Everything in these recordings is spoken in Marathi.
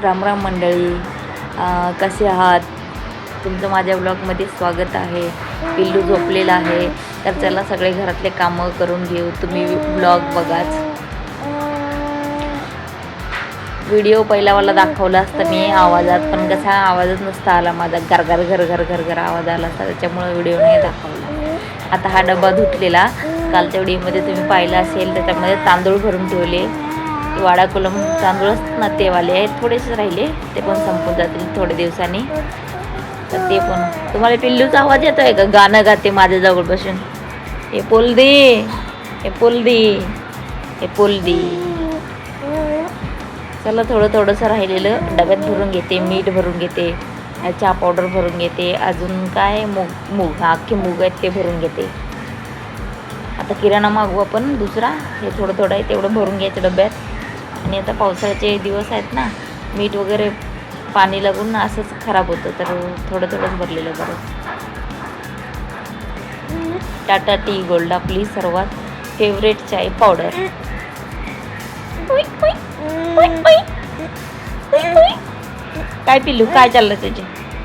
राम राम मंडळी, कसे आहात? तुमचं माझ्या ब्लॉगमध्ये स्वागत आहे. पिल्लू झोपलेला आहे, तर चला सगळे घरातले कामं करून घेऊ. तुम्ही ब्लॉग बघाच. व्हिडिओ पहिलावाला दाखवला असता मी आवाजात, पण कसा आवाजच नसता आला माझा. गरगर घरघर घरघर आवाज आला असता, त्याच्यामुळे व्हिडिओ नाही दाखवला. आता हा डबा धुतलेला कालच्या व्हिडिओमध्ये तुम्ही पाहिला असेल. त्याच्यामध्ये तांदूळ भरून ठेवले. वाडा कोलम तांदूळ असतात ना, ते वाले आहेत. थोडेसे राहिले, ते पण संपून जातील थोड्या दिवसांनी. तर ते पण तुम्हाला पिल्लूचा आवाज येतो आहे का? गाणं गाते माझ्याजवळ बसून. हे पोलदी, हे पोलदी, हे पोलदी. चला थोडंसं राहिलेलं डब्यात भरून घेते. मीठ भरून घेते, चहा पावडर भरून घेते, अजून काय मूग अख्खे मूग आहेत ते भरून घेते. आता किराणा मागू आपण दुसरा. हे थोडं आहे तेवढं भरून घ्यायचं डब्यात. आणि आता पावसाळ्याचे दिवस आहेत ना, मीठ वगैरे पाणी लागून असंच खराब होतं, तर थोडंच भरलेलं बरं. टाटा टी गोल्ड आपली सर्वात फेवरेट चाय पावडर. काय पिल्लू, काय चाललं तुझे?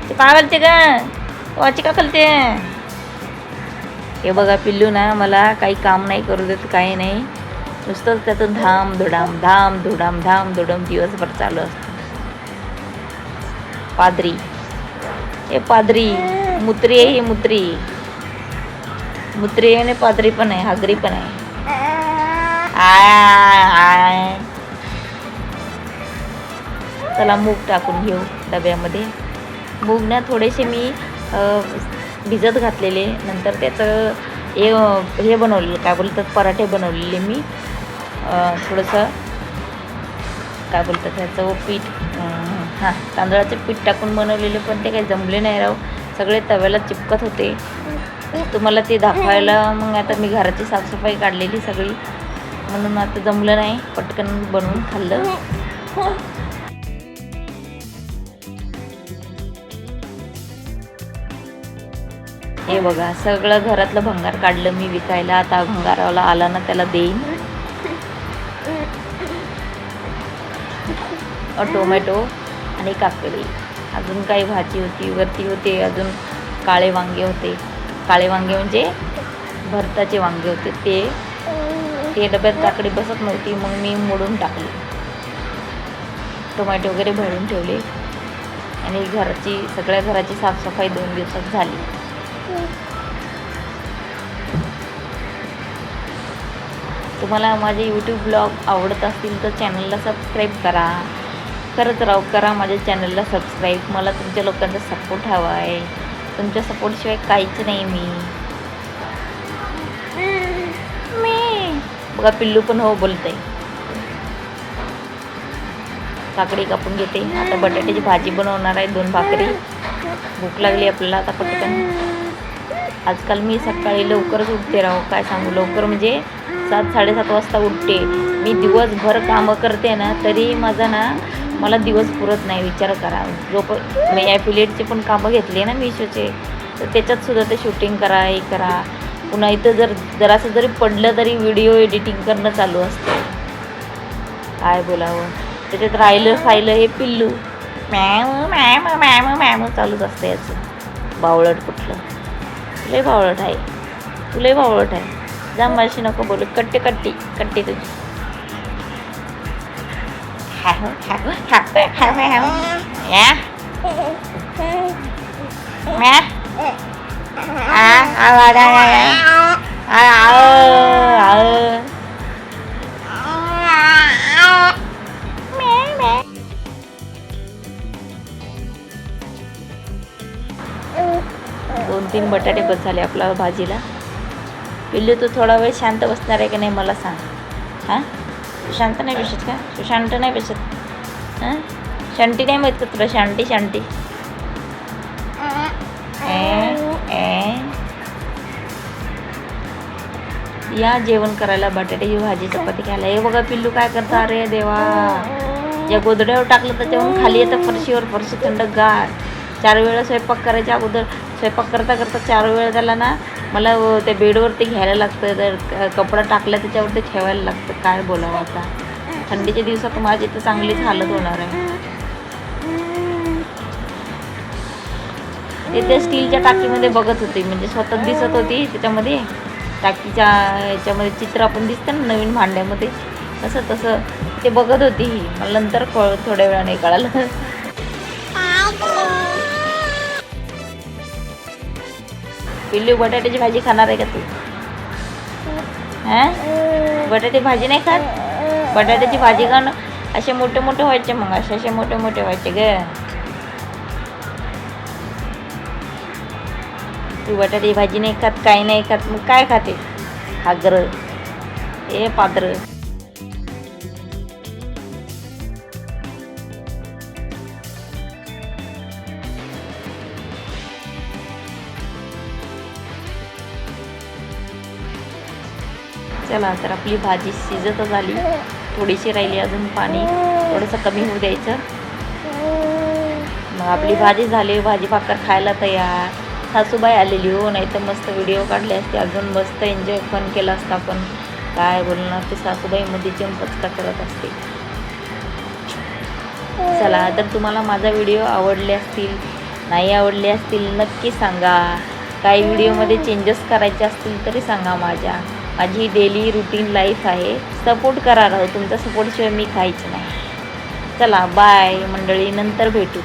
ते काय घालते का? वाची का खालते? हे बघा पिल्लू ना, मला काही काम नाही करू देत, काही नाही. नुसतंच त्याचं धाम धुडाम दिवसभर चालू असतं. पादरी, हे पादरी मुत्री आहे. ही मुत्री आहे आणि पादरी पण आहे, हागरी पण आहे. आय चला मूग टाकून घेऊ डब्यामध्ये. मूग ना थोडेसे मी भिजत घातलेले, नंतर त्याचं हे बनवलेलं, काय बोलतात, पराठे बनवलेले मी. थोडंसं काय बोलतात त्याचं पीठ, तांदळाचं पीठ टाकून बनवलेले, पण ते काही जमले नाही राव. सगळे तव्याला चिपकत होते. तुम्हाला ते दाखवायला मग आता मी घराची साफसफाई काढलेली सगळी, म्हणून आता जमलं नाही. पटकन बनवून खाल्लं. हे बघा सगळं घरातलं भंगार काढलं मी विकायला. आता भंगारावाला आला ना, त्याला देईन. टोमॅटो आणि काकडी, अजून काही भाजी होती वरती होते. अजून काळे वांगे होते. काळे वांगे म्हणजे भरताचे वांगे होते. ते डब्यात काकडी बसत नव्हती, मग मी मोडून टाकली. टोमॅटो वगैरे भरून ठेवले. आणि सगळ्या घराची साफसफाई 2 दिवसात झाली. तुम्हाला माझे यूट्यूब ब्लॉग आवडत असतील तर चॅनलला सबस्क्राईब करा. करत राहू, करा माझ्या चॅनलला सबस्क्राईब. मला तुमच्या लोकांचा सपोर्ट हवा आहे. तुमच्या सपोर्टशिवाय काहीच नाही मी. बघा पिल्लू पण हो बोलते. काकडी कापून घेते. आता बटाट्याची भाजी बनवणार आहे, 2 भाकरी. भूक लागली आपल्याला आता पटकन. आजकाल मी सकाळी लवकरच उठते राहू, काय सांगू. लवकर म्हणजे 7-7:30 वाजता उठते. मी दिवसभर कामं करते ना, तरी मला दिवस पुरत नाही. विचार करा. मी ॲफिलिएटचे पण कामं घेतले ना मिशोचे, तर त्याच्यात सुद्धा ते शूटिंग करा, हे करा. पुन्हा इथं जरासं जरी पडलं तरी व्हिडिओ एडिटिंग करणं चालू असतं. काय बोलावं. त्याच्यात राहिलं हे पिल्लू मॅम चालूच असतं याचं. बावळट कुठलं, तुला बावळट आहे, तुला बावळट आहे. जा माझी नको बोलू. कट्टी तुझी. दोन 3 बटाटे बस झाले आपल्या भाजीला. पिल्लू तू थोडा वेळ शांत बसणार आहे का नाही मला सांग. तू शांत नाही बसत का? तू शांत नाही बसत? शांती नाही माहीत का तुला? शांती या जेवण करायला, बटाट्याची भाजी चपाती खायला. हे बघा पिल्लू काय करता. अरे देवा, या गोदड्यावर टाकलं त्याच्यावरून खाली येतं फरशीवर. फरशी थंडगार. 4 वेळा स्वयंपाक करायच्या अगोदर, स्वयंपाक करता 4 वेळा त्याला ना मला त्या बेडवरती घ्यायला लागतं. तर कपडा टाकला त्याच्यावरती ठेवायला लागतं. काय बोलावं आता. थंडीच्या दिवसात माझी तर चांगलीच हालत होणार आहे. ते त्या स्टीलच्या टाकीमध्ये बघत होते, म्हणजे स्वतः दिसत होती त्याच्यामध्ये टाकीच्या ह्याच्यामध्ये चित्र आपण दिसतं ना नवीन भांड्यामध्ये, तसं ते बघत होती ही. मला नंतर थोड्या वेळाने कळालं. पिल्लू बटाट्याची भाजी खाणार आहे का तू? हां, बटाटे भाजी नाही खात? बटाट्याची भाजी खाणं असे मोठे मोठे व्हायचे, मग असे मोठे मोठे व्हायचे ग. तू बटाट्याची भाजी नाही खात, काही नाही खात, मग काय खाते? हागर ए पात्र. चला तर आपली भाजी शिजतच आली, थोडीशी राहिली अजून, पाणी थोडंसं कमी होऊ द्यायचं. मग आपली भाजी झाली, भाजी भाकर खायला तयार. सासूबाई आलेली हो, नाही तर मस्त व्हिडिओ काढले असते, अजून मस्त एन्जॉय पण केला असता. पण काय बोलणार, ते सासूबाईमध्ये चंपचका करत असते. चला तर तुम्हाला माझा व्हिडिओ आवडले असतील, नाही आवडले असतील नक्की सांगा. काही व्हिडिओमध्ये चेंजेस करायचे असतील तरी सांगा. माझी डेली रुटीन लाईफ आहे. सपोर्ट करा राहू, तुमचा सपोर्टशिवाय मी खायचं नाही. चला बाय मंडळी, नंतर भेटू.